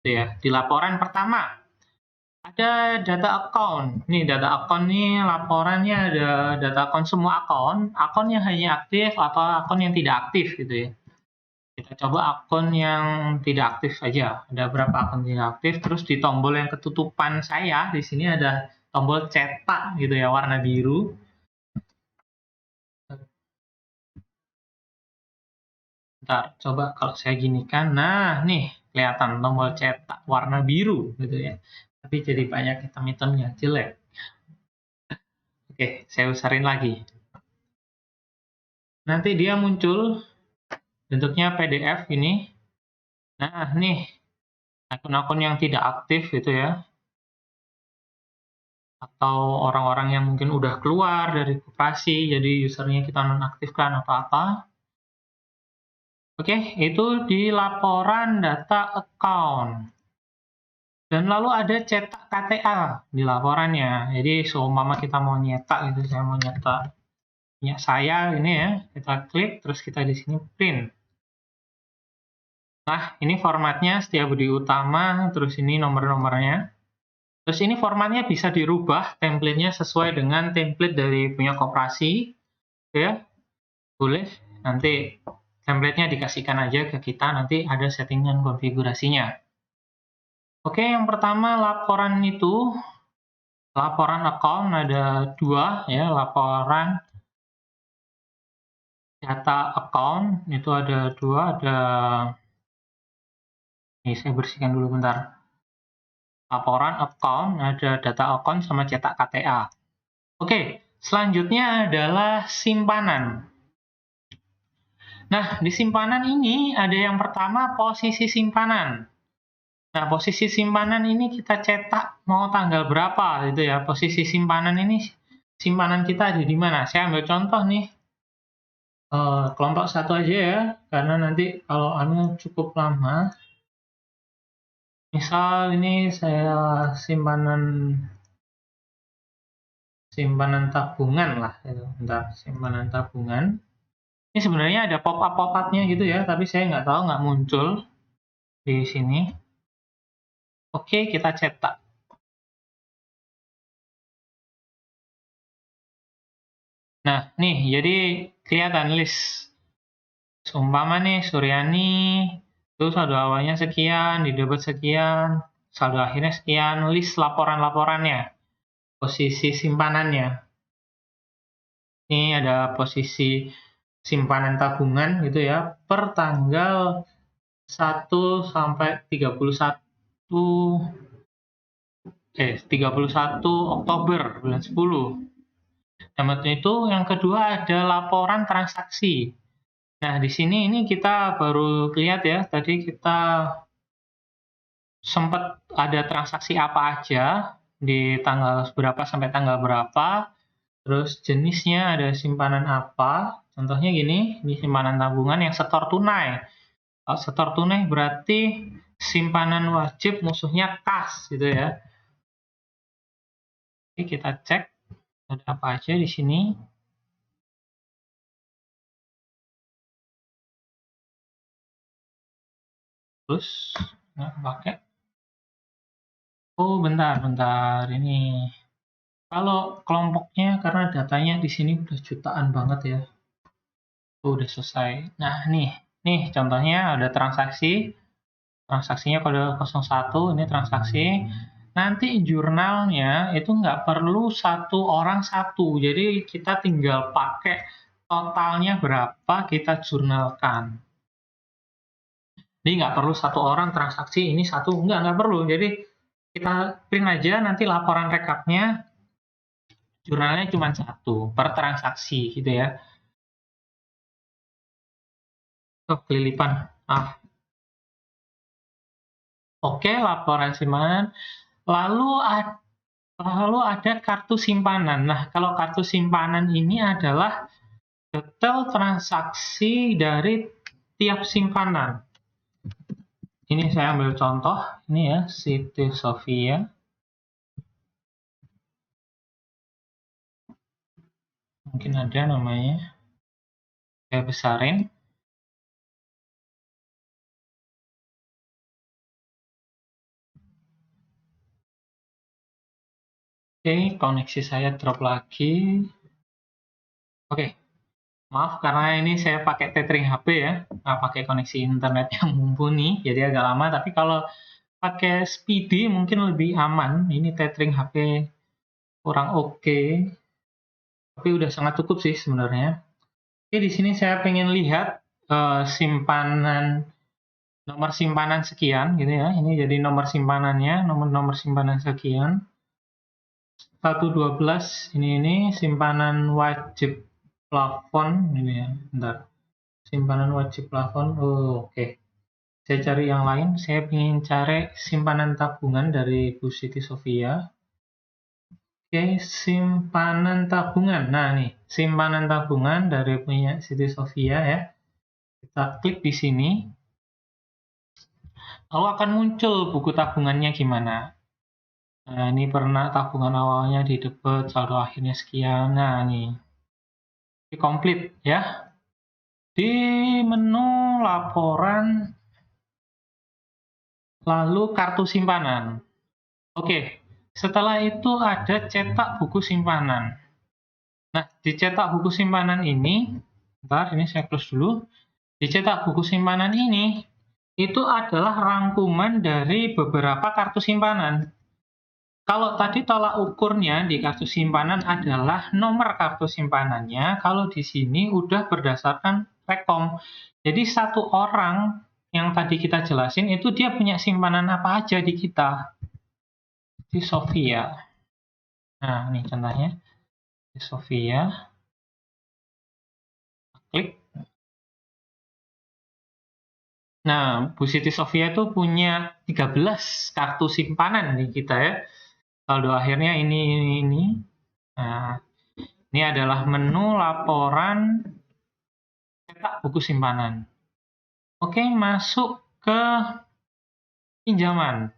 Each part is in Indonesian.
Gitu ya. Di laporan pertama ada data account. Nih data account nih laporannya ada data account semua akun yang hanya aktif atau akun yang tidak aktif gitu ya. Kita coba akun yang tidak aktif aja. Ada berapa akun tidak aktif? Terus di tombol yang ketutupan saya di sini ada tombol cetak gitu ya warna biru. Bentar, coba kalau saya ginikan. Nah, nih kelihatan tombol cetak warna biru gitu ya. Tapi jadi banyak hitam-hitamnya, jelek. Oke, saya usarin lagi. Nanti dia muncul bentuknya PDF ini. Nah, nih akun-akun yang tidak aktif gitu ya. Atau orang-orang yang mungkin udah keluar dari koperasi, jadi usernya kita nonaktifkan atau apa. Oke, itu di laporan data account. Dan lalu ada cetak KTA di laporannya. Jadi seumpama kita mau nyetak gitu, saya mau nyetak punya saya ini ya, kita klik terus kita di sini print. Nah, ini formatnya Setiabudi Utama, terus ini nomor-nomornya. Terus ini formatnya bisa dirubah template-nya sesuai dengan template dari punya koperasi, ya. Boleh. Nanti template-nya dikasihkan aja ke kita, nanti ada settingan konfigurasinya. Oke, yang pertama laporan itu laporan account ada dua ya, laporan data account itu ada dua, ada ini saya bersihkan dulu bentar. Laporan account ada data account sama cetak KTA. Oke, selanjutnya adalah simpanan. Nah, di simpanan ini ada yang pertama posisi simpanan. Nah, posisi simpanan ini kita cetak mau tanggal berapa gitu ya. Posisi simpanan ini simpanan kita ada di mana? Saya ambil contoh nih. Kelompok satu aja ya, karena nanti kalau cukup lama. Misal ini saya simpanan tabungan lah gitu. Bentar, simpanan tabungan. Ini sebenarnya ada pop-up-nya gitu ya, tapi saya nggak tahu, nggak muncul di sini. Oke, kita cetak. Nah, nih, jadi kelihatan list. Seumpama nih, Suryani, itu saldo awalnya sekian, di debit sekian, saldo akhirnya sekian, list laporan-laporannya, posisi simpanannya. Ini ada posisi simpanan tabungan gitu ya, per tanggal 1 sampai 31 Oktober bulan 10. Dan itu yang kedua ada laporan transaksi. Nah, di sini ini kita baru lihat ya, tadi kita sempat ada transaksi apa aja di tanggal berapa sampai tanggal berapa, terus jenisnya ada simpanan apa, contohnya gini, ini simpanan tabungan yang setor tunai. Kalau setor tunai berarti simpanan wajib musuhnya kas gitu ya. Oke, kita cek ada apa aja di sini. Terus nggak pakai. Oh, bentar ini. Kalau kelompoknya karena datanya di sini udah jutaan banget ya. Oh, udah selesai. Nah, nih contohnya ada transaksinya kode 01, ini transaksi. Nanti jurnalnya itu nggak perlu satu orang satu, jadi kita tinggal pakai totalnya berapa kita jurnalkan. Jadi nggak perlu satu orang transaksi ini satu, nggak perlu. Jadi kita print aja nanti laporan rekapnya jurnalnya cuma satu per transaksi gitu ya. Oh, kelilipan. Oke, laporan simpanan. Lalu ada kartu simpanan. Nah, kalau kartu simpanan ini adalah detail transaksi dari tiap simpanan. Ini saya ambil contoh, ini ya, Siti Sofia. Mungkin ada namanya. Saya besarin. Oke, koneksi saya drop lagi. Oke, maaf karena ini saya pakai tethering HP ya, nggak pakai koneksi internet yang mumpuni, jadi agak lama. Tapi kalau pakai Speedy mungkin lebih aman. Ini tethering HP kurang oke, tapi udah sangat cukup sih sebenarnya. Oke, di sini saya pengen lihat nomor simpanan sekian gitu ya. Ini jadi nomor simpanannya, nomor simpanan sekian. 112 ini simpanan wajib plafon ini ya. Bentar. Simpanan wajib plafon. Oh, oke. Saya cari yang lain. Saya ingin cari simpanan tabungan dari Bu Siti Sofia. Oke, simpanan tabungan. Nah, nih, simpanan tabungan dari punya Siti Sofia ya. Kita klik di sini. Lalu akan muncul buku tabungannya gimana. Nah, ini pernah tabungan awalnya di debit, saldo akhirnya sekian. Nah, ini komplit ya. Di menu laporan, lalu kartu simpanan. Oke, setelah itu ada cetak buku simpanan. Nah, di cetak buku simpanan ini, bentar, ini saya close dulu. Di cetak buku simpanan ini, itu adalah rangkuman dari beberapa kartu simpanan. Kalau tadi tolak ukurnya di kartu simpanan adalah nomor kartu simpanannya, kalau di sini udah berdasarkan rekom. Jadi satu orang yang tadi kita jelasin itu dia punya simpanan apa aja di kita. Di Sofia. Nah, ini contohnya. Di Sofia. Klik. Nah, Bu Siti Sofia itu punya 13 kartu simpanan di kita ya. Saldo akhirnya ini. Nah, ini adalah menu laporan cetak buku simpanan. Oke, masuk ke pinjaman.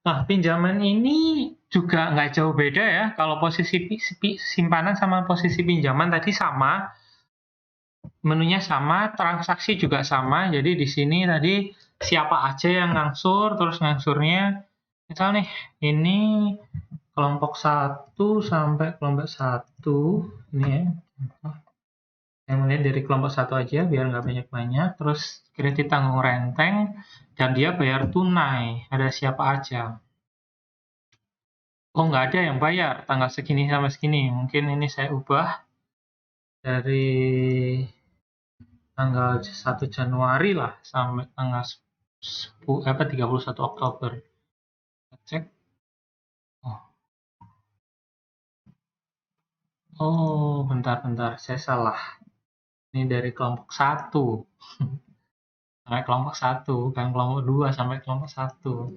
Nah, pinjaman ini juga nggak jauh beda ya. Kalau posisi simpanan sama posisi pinjaman tadi sama. Menunya sama, transaksi juga sama. Jadi di sini tadi siapa aja yang ngangsur, terus ngangsurnya. Misal nih, ini kelompok 1 sampai kelompok 1. Ini ya. Saya melihat dari kelompok 1 aja biar nggak banyak-banyak. Terus kredit tanggung renteng dan dia bayar tunai. Ada siapa aja? Oh, nggak ada yang bayar tanggal segini sama segini. Mungkin ini saya ubah dari tanggal 1 Januari lah sampai tanggal 31 Oktober. Kita cek. Oh, bentar-bentar, saya salah. Ini dari kelompok 1 sampai kelompok 1, bukan kelompok 2 sampai kelompok 1.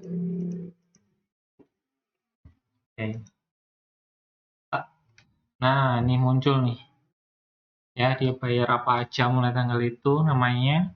Oke. Nah, ini muncul nih. Ya, dia bayar apa aja mulai tanggal itu namanya.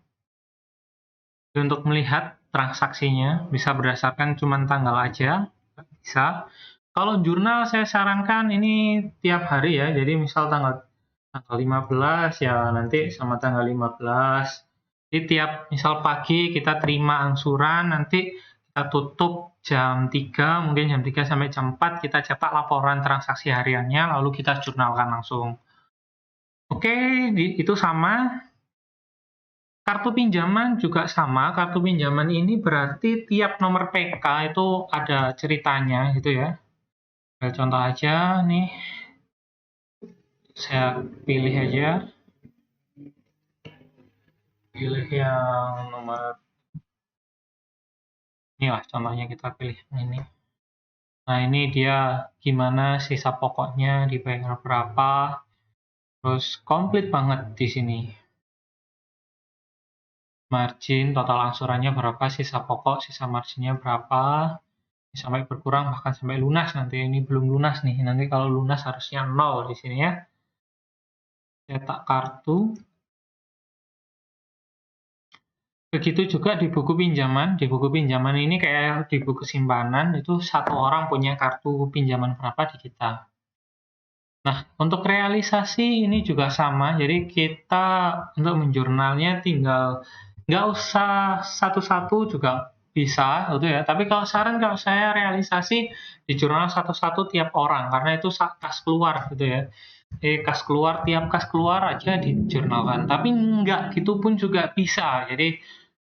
Untuk melihat transaksinya bisa berdasarkan cuma tanggal aja, bisa. Kalau jurnal saya sarankan ini tiap hari ya. Jadi misal tanggal 15 ya nanti sama tanggal 15. Jadi tiap misal pagi kita terima angsuran, nanti kita tutup jam 3, mungkin jam 3 sampai jam 4 kita cetak laporan transaksi hariannya lalu kita jurnalkan langsung. Oke, itu sama. Kartu pinjaman juga sama. Kartu pinjaman ini berarti tiap nomor PK itu ada ceritanya gitu ya. Contoh aja nih. Saya pilih aja. Pilih yang nomor inilah contohnya, kita pilih ini. Nah, ini dia gimana sisa pokoknya dibayar berapa. Terus komplit banget di sini. Margin total angsurannya berapa, sisa pokok, sisa marginnya berapa. Sampai berkurang bahkan sampai lunas. Nanti ini belum lunas nih. Nanti kalau lunas harusnya 0 di sini ya. Cetak kartu. Begitu juga di buku pinjaman. Di buku pinjaman ini kayak di buku simpanan, itu satu orang punya kartu pinjaman berapa di kita. Nah, untuk realisasi ini juga sama. Jadi kita untuk menjurnalnya tinggal nggak usah satu-satu juga bisa gitu ya. Tapi kalau saran kalau saya realisasi di jurnal satu-satu tiap orang karena itu kas keluar gitu ya. Kas keluar tiap kas keluar aja dijurnalkan. Tapi enggak gitu pun juga bisa. Jadi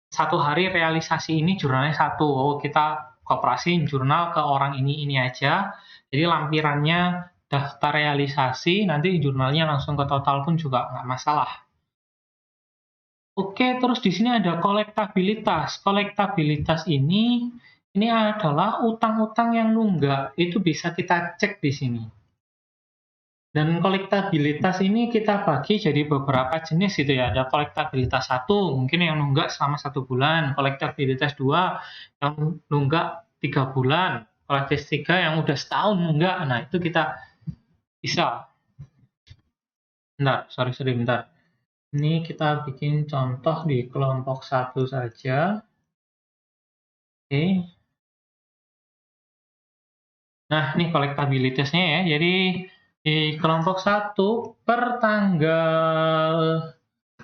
satu hari realisasi ini jurnalnya satu. Oh, kita koperasi jurnal ke orang ini aja. Jadi lampirannya daftar realisasi, nanti jurnalnya langsung ke total pun juga nggak masalah. Oke, terus di sini ada kolektabilitas. Kolektabilitas ini adalah utang-utang yang nunggak. Itu bisa kita cek di sini. Dan kolektabilitas ini kita bagi jadi beberapa jenis gitu ya. Ada kolektabilitas 1, mungkin yang nunggak selama 1 bulan. Kolektabilitas 2, yang nunggak 3 bulan. Kolektabilitas 3 yang udah setahun nunggak. Nah, itu kita bisa. Bentar. Ini kita bikin contoh di kelompok 1 saja. Oke. Nah, ini kolektabilitasnya ya. Jadi, di kelompok 1 per tanggal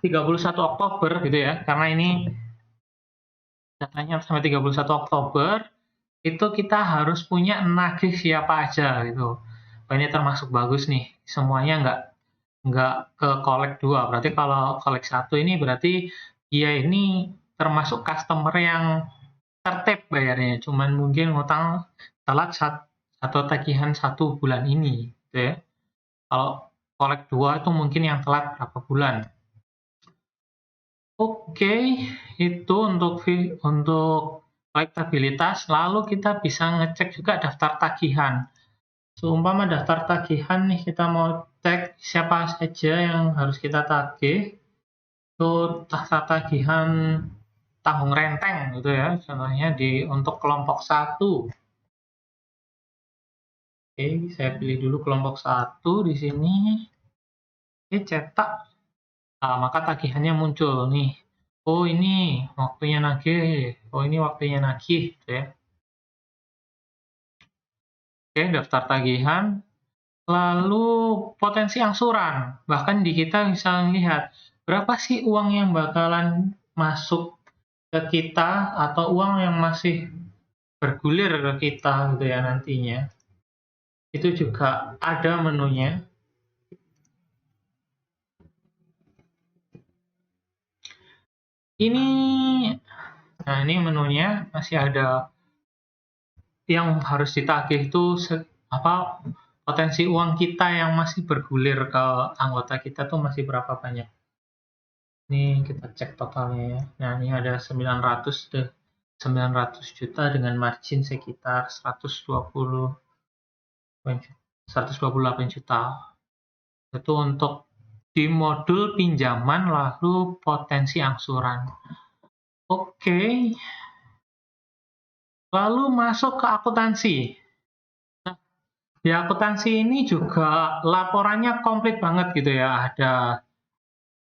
31 Oktober gitu ya. Karena ini datanya sampai 31 Oktober, itu kita harus punya nagih siapa aja gitu. Ini termasuk bagus nih. Semuanya nggak ke kolek 2. Berarti kalau kolek 1 ini berarti dia ini termasuk customer yang tertib bayarnya. Cuman mungkin ngutang telat atau tagihan 1 bulan ini gitu ya. Kalau kolek 2 itu mungkin yang telat berapa bulan. Oke, itu untuk kolektabilitas. Lalu kita bisa ngecek juga daftar tagihan. Seumpama daftar tagihan nih, kita mau cek siapa saja yang harus kita tagih. Itu daftar tagihan tanggung renteng gitu ya. Contohnya untuk kelompok 1. Oke, saya pilih dulu kelompok 1 di sini. Oke, cetak. Nah, maka tagihannya muncul nih. Oh, ini waktunya nagih. Oh, ini waktunya nagih gitu ya. Oke, daftar tagihan. Lalu potensi angsuran. Bahkan di kita bisa melihat berapa sih uang yang bakalan masuk ke kita atau uang yang masih bergulir ke kita gitu ya nantinya. Itu juga ada menunya. Nah ini menunya masih ada yang harus ditagih itu potensi uang kita yang masih bergulir ke anggota kita tuh masih berapa banyak. Ini kita cek totalnya ya. Nah ini ada 900 juta dengan margin sekitar 128 juta. Itu untuk di modul pinjaman lalu potensi angsuran. Oke. Lalu masuk ke akuntansi. Nah, di akuntansi ini juga laporannya komplit banget gitu ya. Ada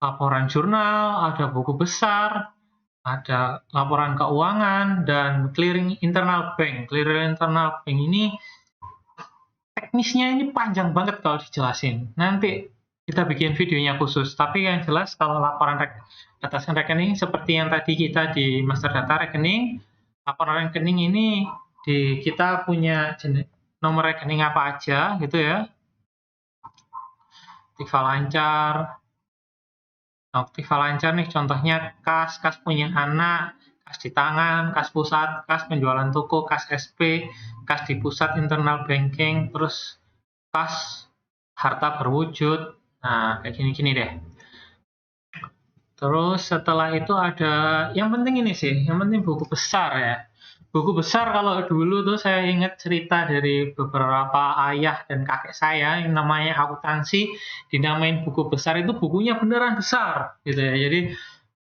laporan jurnal, ada buku besar, ada laporan keuangan, dan clearing internal bank. Clearing internal bank ini teknisnya ini panjang banget kalau dijelasin. Nanti kita bikin videonya khusus. Tapi yang jelas kalau laporan atasan rekening seperti yang tadi kita di master data rekening, laporan rekening ini kita punya nomor rekening apa aja gitu ya. Aktiva lancar. Aktiva lancar nih contohnya kas punya anak, kas di tangan, kas pusat, kas penjualan toko, kas SP, kas di pusat internal banking, terus kas harta berwujud. Nah, kayak gini-gini deh. Terus setelah itu ada, yang penting ini sih, yang penting buku besar ya. Buku besar kalau dulu tuh saya ingat cerita dari beberapa ayah dan kakek saya yang namanya akuntansi, dinamain buku besar itu bukunya beneran besar gitu ya. Jadi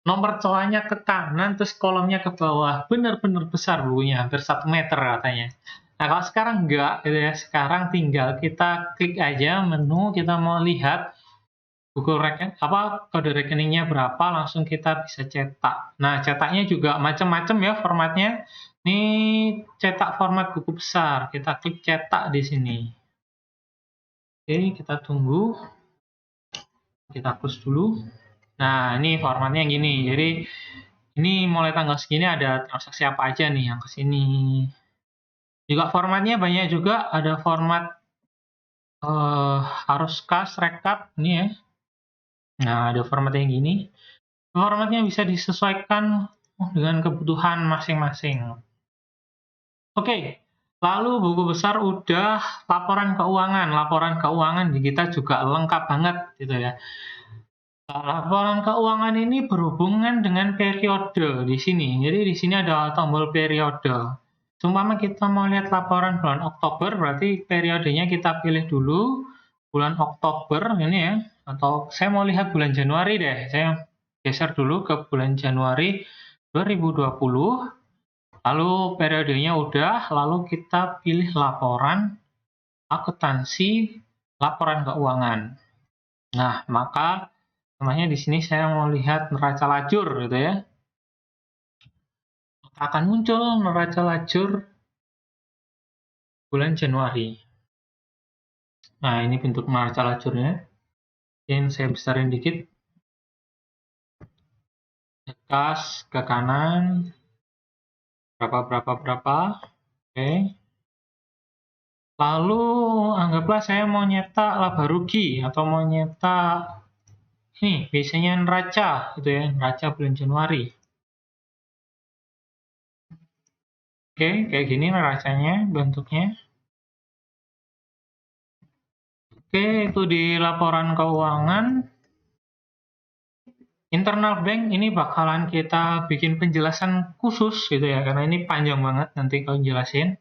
nomor colanya ke kanan, terus kolomnya ke bawah, bener-bener besar bukunya, hampir 1 meter katanya. Nah kalau sekarang enggak gitu ya, sekarang tinggal kita klik aja menu, kita mau lihat kode rekeningnya berapa, langsung kita bisa cetak. Nah, cetaknya juga macam-macam ya formatnya. Ini cetak format buku besar. Kita klik cetak di sini. Oke, kita tunggu. Kita hapus dulu. Nah, ini formatnya gini. Jadi Ini mulai tanggal segini ada transaksi apa aja nih yang ke sini. Juga formatnya banyak juga, ada format harus kas, rekap, ini ya. Nah, ada format yang gini. Formatnya bisa disesuaikan dengan kebutuhan masing-masing. Oke, lalu buku besar udah laporan keuangan. Laporan keuangan di kita juga lengkap banget gitu ya. Laporan keuangan ini berhubungan dengan periode di sini. Jadi di sini ada tombol periode. Seumpama kita mau lihat laporan bulan Oktober, berarti periodenya kita pilih dulu bulan Oktober ini ya. Atau saya mau lihat bulan Januari deh. Saya geser dulu ke bulan Januari 2020. Lalu periodenya udah, lalu kita pilih laporan akuntansi, laporan keuangan. Nah, maka namanya di sini saya mau lihat neraca lajur gitu ya. Maka akan muncul neraca lajur bulan Januari. Nah, ini bentuk neraca lajurnya. Ini saya besarin dikit. Kas ke kanan. Berapa. Oke. Lalu anggaplah saya mau nyetak laba rugi atau mau nyetak ini biasanya neraca gitu ya, neraca bulan Januari. Oke, kayak gini neracanya bentuknya. Oke, itu di laporan keuangan. Internal bank ini bakalan kita bikin penjelasan khusus gitu ya, karena ini panjang banget nanti kalau jelasin.